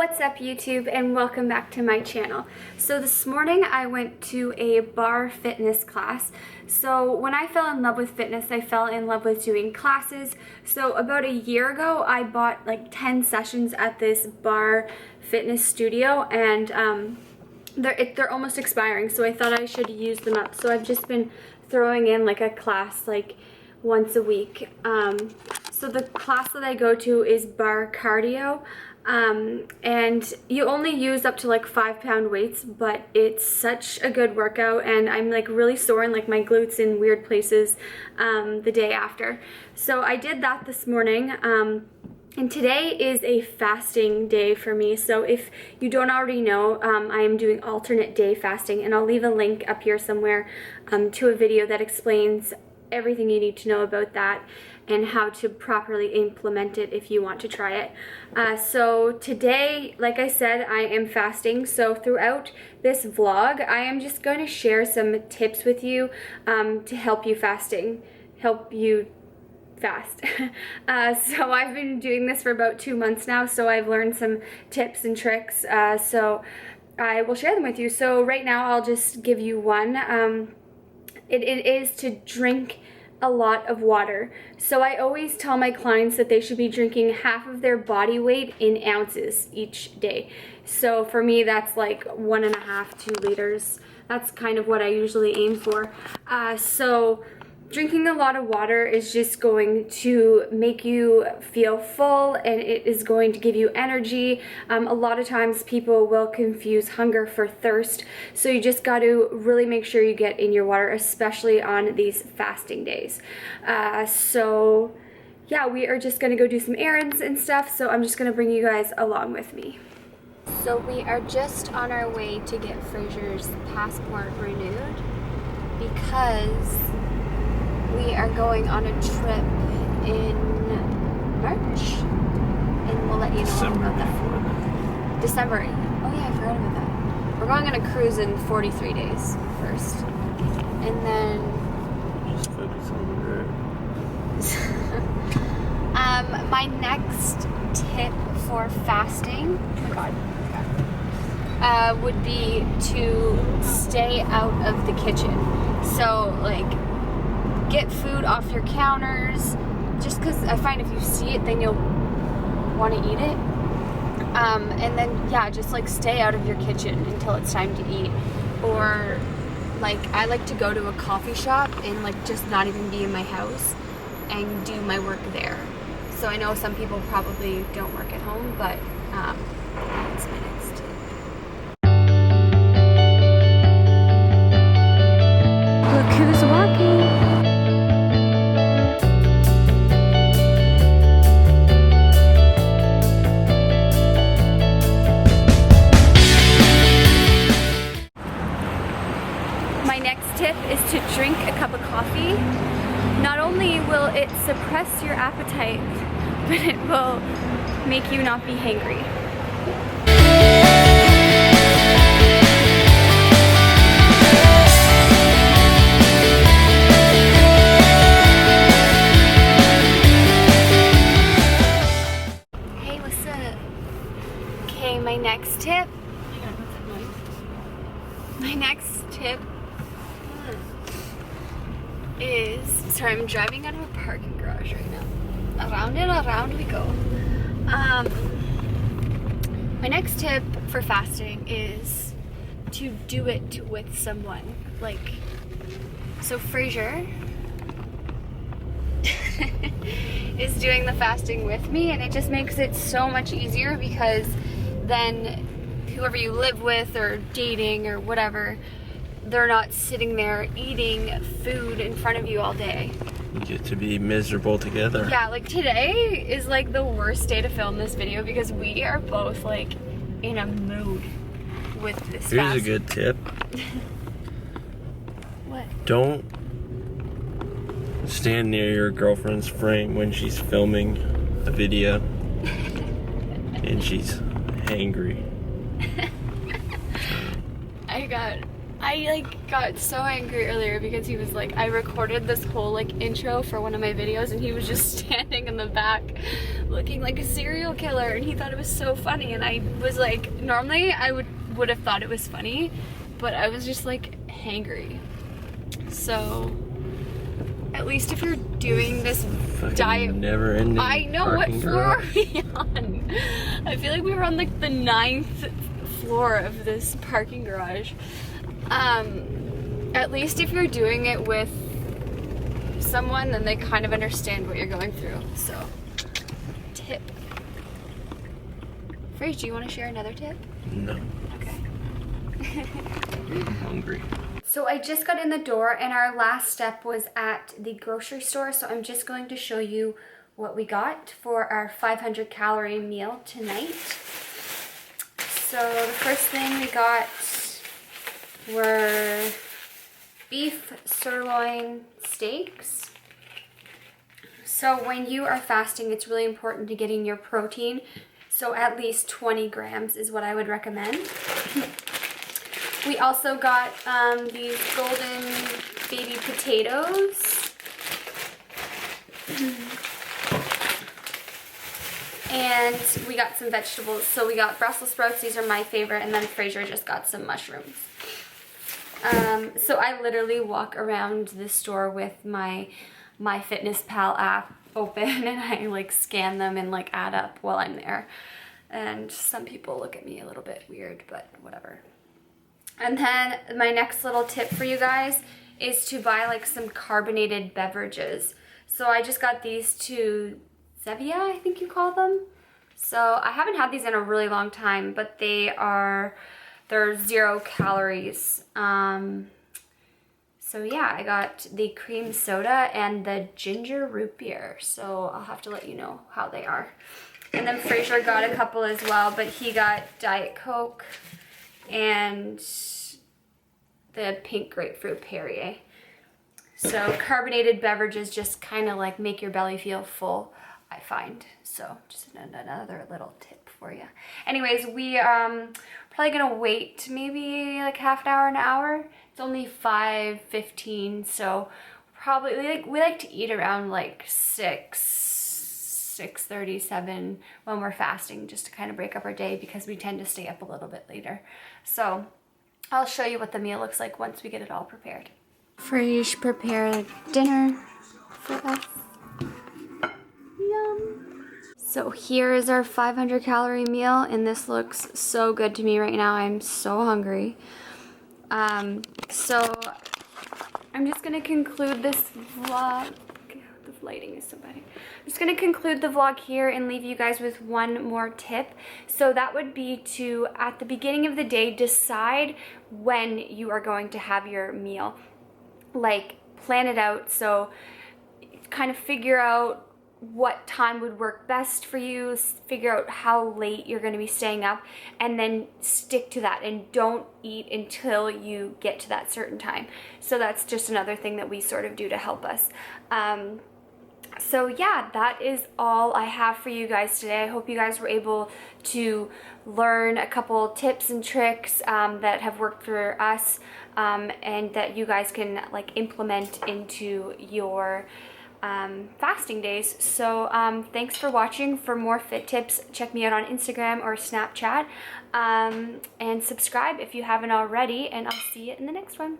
What's up YouTube, and welcome back to my channel. So this morning I went to a bar fitness class. So when I fell in love with fitness, I fell in love with doing classes. So about a year ago I bought like 10 sessions at this bar fitness studio, and they're almost expiring, so I thought I should use them up. So I've just been throwing in like a class like once a week. So the class that I go to is bar cardio. And you only use up to like 5-pound weights, but it's such a good workout, and I'm like really sore in like my glutes in weird places the day after. So I did that this morning, and today is a fasting day for me. So if you don't already know, I am doing alternate day fasting, and I'll leave a link up here somewhere to a video that explains everything you need to know about that and how to properly implement it if you want to try it. So today, like I said, I am fasting. So throughout this vlog, I am just going to share some tips with you to help you fast. So I've been doing this for about 2 months now, so I've learned some tips and tricks. So I will share them with you. So right now I'll just give you one. It is to drink a lot of water. So I always tell my clients that they should be drinking half of their body weight in ounces each day. So for me, that's like 1.5 to 2 liters. That's kind of what I usually aim for. So drinking a lot of water is just going to make you feel full, and it is going to give you energy. A lot of times people will confuse hunger for thirst, so you just got to really make sure you get in your water, especially on these fasting days. So yeah, we are just gonna go do some errands and stuff, so I'm just gonna bring you guys along with me. So we are just on our way to get Fraser's passport renewed because we are going on a trip in March, and we'll let you know about that. December. Oh yeah, I forgot about that. We're going on a cruise in 43 days first, and then just focus on the my next tip for fasting, would be to stay out of the kitchen. So like, get food off your counters, just because I find if you see it, then you'll want to eat it. And then, yeah, just like stay out of your kitchen until it's time to eat. Or like, I like to go to a coffee shop and like just not even be in my house and do my work there. So I know some people probably don't work at home, but that's my next tip. Look who's walking. My next tip is to drink a cup of coffee. Not only will it suppress your appetite, but it will make you not be hangry. Hey, what's up? Okay, my next tip. My next tip is, sorry, I'm driving out of a parking garage right now. Around and around we go. My next tip for fasting is to do it with someone. Like, so Fraser is doing the fasting with me, and it just makes it so much easier because then whoever you live with or dating or whatever, they're not sitting there eating food in front of you all day. You get to be miserable together. Yeah, like today is like the worst day to film this video because we are both like in a mood with this Here's fasting. a good tip. What? Don't stand near your girlfriend's frame when she's filming a video I like got so angry earlier because he was like, I recorded this whole like intro for one of my videos and he was just standing in the back looking like a serial killer, and he thought it was so funny, and I was like, normally I would have thought it was funny, but I was just like hangry. So at least if you're doing this diet, never ending. I know, what floor are we on? I feel like we were on like the 9th floor of this parking garage. At least if you're doing it with someone, then they kind of understand what you're going through. So, tip. Frage, do you want to share another tip? No. Okay. I'm hungry. So I just got in the door and our last step was at the grocery store. So I'm just going to show you what we got for our 500 calorie meal tonight. So the first thing we got were beef sirloin steaks. So when you are fasting, it's really important to get in your protein. So at least 20 grams is what I would recommend. We also got these golden baby potatoes. And we got some vegetables. So we got Brussels sprouts, these are my favorite, and then Fraser just got some mushrooms. So I literally walk around the store with my MyFitnessPal app open, and I like scan them and like add up while I'm there. And some people look at me a little bit weird, but whatever. And then my next little tip for you guys is to buy like some carbonated beverages. So I just got these two Zevia, I think you call them. So I haven't had these in a really long time, but they're 0 calories. So yeah, I got the cream soda and the ginger root beer. So I'll have to let you know how they are. And then Fraser got a couple as well, but he got Diet Coke and the pink grapefruit Perrier. So carbonated beverages just kind of like make your belly feel full, I find. So just another little tip for you. Anyways, we probably gonna wait maybe like half an hour. It's only 5:15, so probably we like to eat around like 6:37 when we're fasting, just to kind of break up our day because we tend to stay up a little bit later. So I'll show you what the meal looks like once we get it all prepared. Frage prepared dinner for us. Yum. So here is our 500 calorie meal, and this looks so good to me right now. I'm so hungry. So I'm just gonna conclude this vlog. The lighting is so bad. I'm just gonna conclude the vlog here and leave you guys with one more tip. So that would be to, at the beginning of the day, decide when you are going to have your meal. Like, plan it out. So kind of figure out what time would work best for you, figure out how late you're going to be staying up, and then stick to that, and don't eat until you get to that certain time. So that's just another thing that we sort of do to help us. So yeah, that is all I have for you guys today. I hope you guys were able to learn a couple tips and tricks that have worked for us, and that you guys can like implement into your fasting days. So thanks for watching. For more fit tips, check me out on Instagram or Snapchat, and subscribe if you haven't already, and I'll see you in the next one.